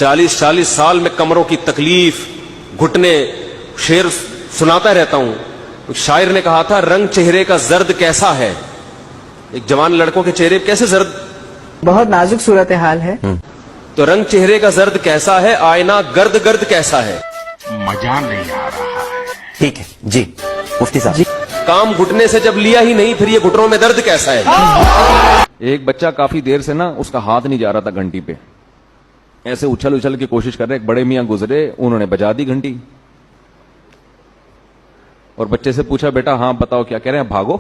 40 साल में कमरों की तकलीफ, घुटने, शेर सुनाता रहता हूं. एक शायर ने कहा था, रंग चेहरे का जर्द कैसा है. एक जवान लड़कों के चेहरे कैसे जर्द, बहुत नाजुक सूरत हाल है. तो रंग चेहरे का जर्द कैसा है, आईना गर्द गर्द कैसा है. मजा नहीं आ रहा है. ठीक है जी मुफ्ती साहब जी. काम घुटने से जब लिया ही नहीं, फिर ये घुटनों में दर्द कैसा है. एक बच्चा काफी देर से ना उसका हाथ नहीं जा रहा था घंटी पे, ऐसे उछल उछल की कोशिश कर रहे. एक बड़े मियां गुजरे, उन्होंने बजा दी घंटी और बच्चे से पूछा, बेटा हाँ बताओ क्या कह रहे हैं. भागो.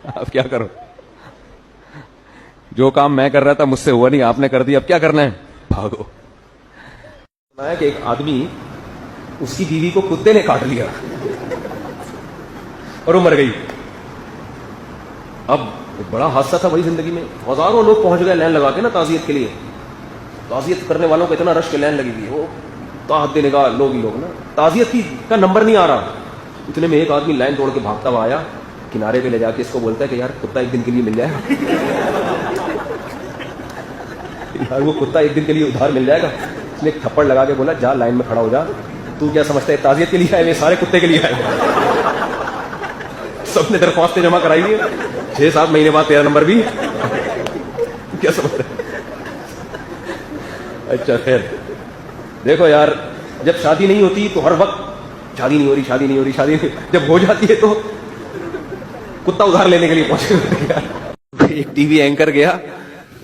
अब क्या करो, जो काम मैं कर रहा था मुझसे हुआ नहीं, आपने कर दिया, अब क्या करना है, भागो. कि एक आदमी, उसकी बीवी को कुत्ते ने काट लिया और वो मर गई. अब एक बड़ा हादसा था भाई जिंदगी में. हजारों लोग पहुंच गए लाइन लगा के ना ताजियत के लिए. ताजियत करने वालों को इतना रश के लाइन लगी हुई है, वो ताहत देने का लोग ही लोग ना, ताजियत की का नंबर नहीं आ रहा. इतने में एक आदमी लाइन तोड़ के भागता हुआ आया, किनारे पे ले जाके इसको बोलता है कि यार कुत्ता एक दिन के लिए मिल जाएगा. यार वो कुत्ता एक दिन के लिए उधार मिल जाएगा. इसने एक थप्पड़ लगा के बोला, जा लाइन में खड़ा हो जा, तू क्या समझता है ताजियत के लिए आए, सारे कुत्ते के लिए आए. सबने दरख्वास्तें जमा कराई है, 6-7 महीने बाद 13 नंबर भी. क्या समझ रहे. अच्छा खैर, देखो यार, जब शादी नहीं होती तो हर वक्त शादी नहीं हो रही, शादी नहीं हो रही, शादी नहीं. जब हो जाती है तो कुत्ता उधार लेने के लिए पहुंचे. एक टीवी एंकर गया,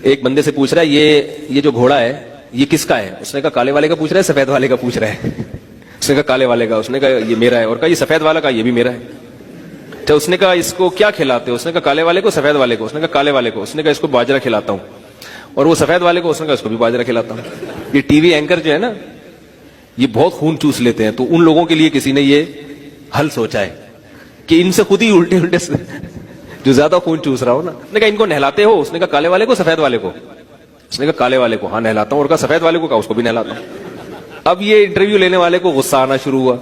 एक बंदे से पूछ रहा है, ये जो घोड़ा है ये किसका है. उसने कहा काले वाले का पूछ रहा है, सफेद वाले का पूछ रहा है. उसने कहा काले वाले का. उसने कहा ये मेरा है. और कहा ये सफेद वाला का, ये भी मेरा है. तो उसने कहा इसको क्या खिलाते हो. उसने कहा काले वाले को, सफेद वाले को. उसने कहा काले वाले को. उसने कहा इसको बाजरा खिलाता हूं. और वो सफेद वाले को, उसने कहा इसको भी बाजरा खिलाता हूं. ये टीवी एंकर जो है ना, ये बहुत खून चूस लेते हैं. तो उन लोगों के लिए किसी ने ये हल सोचा है कि इनसे खुद ही उल्टे उल्टे जो ज्यादा खून चूस रहा हो ना. उसने कहा इनको नहलाते हो. उसने कहा काले वाले को, सफेद वाले को. उसने कहा काले वाले को. हाँ नहलाता हूं. और कहा सफेद वाले को. कहा उसको भी नहलाता हूं. अब ये इंटरव्यू लेने वाले को गुस्सा आना शुरू हुआ.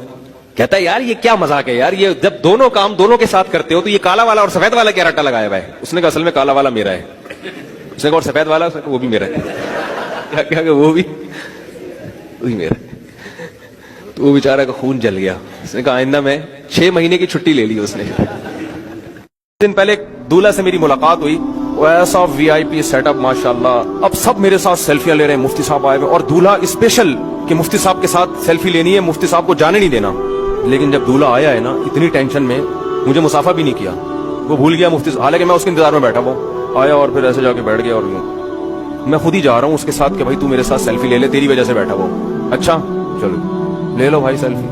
कहता है यार ये क्या मजाक है यार, ये जब दोनों काम दोनों के साथ करते हो तो ये काला वाला और सफेद वाला क्या रट्टा लगाया हुआ है. उसने कहा असल में काला वाला मेरा है. उसने कहा और सफेद वाला, वो भी मेरा है. क्या क्या वो भी मेरा है. तो वो बेचारा का खून जल गया. उसने कहा आइंदा मैं 6 महीने की छुट्टी ले ली. उसने दिन पहले एक दूल्हा से मेरी मुलाकात हुई, वो ऐसा वीआईपी सेटअप माशाल्लाह. अब सब मेरे साथ सेल्फियां ले रहे हैं. मुफ्ती साहब आए हुए और दूल्हा स्पेशल कि मुफ्ती साहब के साथ सेल्फी लेनी है, मुफ्ती साहब को जाने नहीं देना. लेकिन जब दूल्हा आया है ना, इतनी टेंशन में मुझे मुसाफा भी नहीं किया. वो भूल गया मुफ्ती. हालांकि मैं उसके इंतजार में बैठा वो आया और फिर ऐसे जाके बैठ गया. और मैं खुद ही जा रहा हूँ उसके साथ कि भाई तू मेरे साथ सेल्फी ले ले, तेरी वजह से बैठा वो. अच्छा चलो ले लो भाई सेल्फी.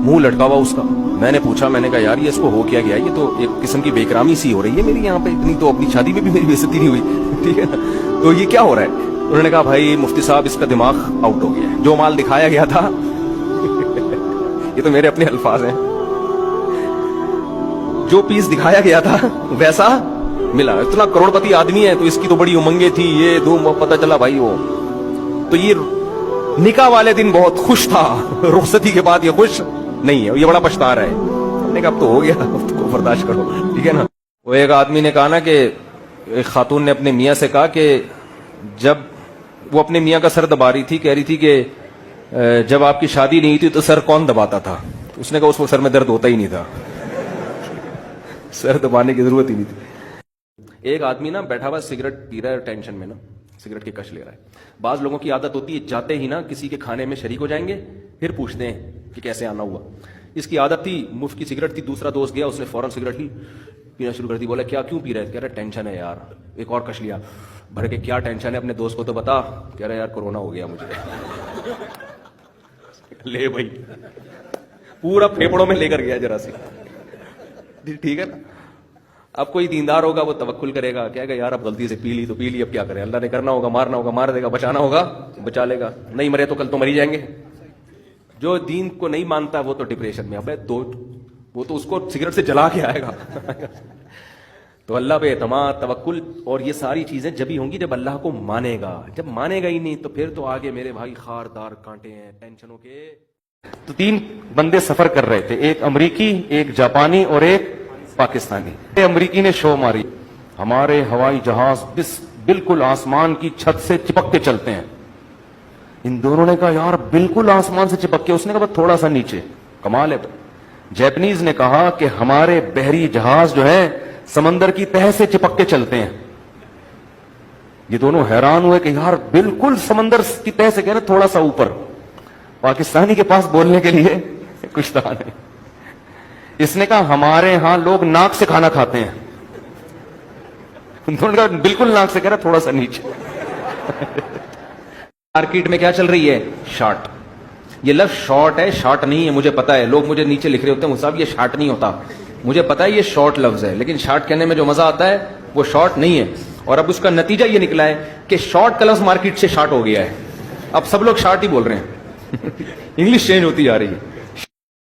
मुंह लटका हुआ उसका. मैंने पूछा, मैंने कहा यार ये इसको हो क्या गया, ये तो एक किस्म की बेकरामी सी हो रही है मेरी यहाँ पे. इतनी तो अपनी शादी में भी मेरी बेइज्जती नहीं हुई. ठीक है ना, तो ये क्या हो रहा है. उन्होंने कहा भाई मुफ्ती साहब इसका दिमाग आउट हो गया है. जो माल दिखाया गया था ये तो मेरे अपने अल्फाज हैं, जो पीस दिखाया गया था वैसा मिला. इतना करोड़पति आदमी है तो इसकी तो बड़ी उमंगे थी, ये दो पता चला भाई वो. तो ये निकाह वाले दिन बहुत खुश था, रुखसती के बाद ये खुश नहीं है, ये बड़ा पछता रहा है. हमने कहा अब तो हो गया, अब तो बर्दाश्त करो. ठीक है ना. वो एक आदमी ने कहा ना कि एक खातून ने अपने मियाँ से कहा कि जब वो अपने मियाँ का सर दबा रही थी, कह रही थी कि जब आपकी शादी नहीं थी तो सर कौन दबाता था. उसने कहा उसको सर में दर्द होता ही नहीं था, सर दबाने की जरूरत ही नहीं थी. एक आदमी ना बैठा हुआ सिगरेट पी रहा है, टेंशन में ना सिगरेट की कश ले रहा है. बाज लोगों की आदत होती है जाते ही ना किसी के खाने में शरीक हो जाएंगे, फिर पूछते हैं कि कैसे आना हुआ. इसकी आदत थी, मुफ्त की सिगरेट थी. दूसरा दोस्त गया, उसने फौरन सिगरेट ही पीना शुरू कर दी. बोला क्या क्यों पी रहे. कह रहा टेंशन है यार. एक और कश लिया भर के. क्या टेंशन है अपने दोस्त को तो बता. कह रहा यार कोरोना हो गया मुझे. ले भाई पूरा फेफड़ों में लेकर गया जरा सी. ठीक है ना. अब कोई दीनदार होगा वो तवक्कुल करेगा, कहेगा यार अब गलती से पी ली तो पी ली, अब क्या करें. अल्लाह ने करना होगा मारना होगा मार देगा, बचाना होगा बचा लेगा. नहीं मरे तो कल तो मरी जाएंगे. जो दीन को नहीं मानता वो तो डिप्रेशन में. अब वो तो उसको सिगरेट से जला के आएगा. तो अल्लाह पे एतमाद, तवक्कुल और ये सारी चीजें जब ही होंगी जब अल्लाह को मानेगा. जब मानेगा ही नहीं तो फिर तो आगे मेरे भाई खारदार कांटे हैं टेंशनों के. तो 3 बंदे सफर कर रहे थे, एक अमरीकी, एक जापानी और एक पाकिस्तानी. अमरीकी ने शो मारी, हमारे हवाई जहाज بالکل آسمان کی چھت سے چپک کے چلتے ہیں. ان دونوں نے کہا یار بالکل آسمان سے چپک کے. اس نے کہا بس تھوڑا سا نیچے. کمال ہے. جیپنیز نے کہا کہ ہمارے بحری جہاز جو ہیں سمندر کی تہہ سے چپک کے چلتے ہیں. یہ دونوں حیران ہوئے کہ یار بالکل سمندر کی تہہ سے کہہ رہے تھوڑا سا اوپر. پاکستانی کے پاس بولنے کے لیے کچھ تھا نہیں. اس نے کہا ہمارے ہاں لوگ ناک سے کھانا کھاتے ہیں. انہوں نے کہا بالکل ناک سے کہہ رہا تھوڑا سا نیچے. مارکیٹ میں کیا چل رہی ہے؟ شارٹ. یہ لفظ شارٹ ہے، شارٹ نہیں ہے. مجھے پتا ہے لوگ مجھے نیچے لکھ رہے ہوتے ہیں صاحب یہ شارٹ نہیں ہوتا. مجھے پتا ہے یہ شارٹ لفظ ہے، لیکن شارٹ کہنے میں جو مزہ آتا ہے وہ شارٹ نہیں ہے. اور اب اس کا نتیجہ یہ نکلا ہے کہ شارٹ کا لفظ مارکیٹ سے شارٹ ہو گیا ہے. اب سب لوگ شارٹ ہی بول رہے ہیں. انگلش چینج ہوتی جا رہی ہے.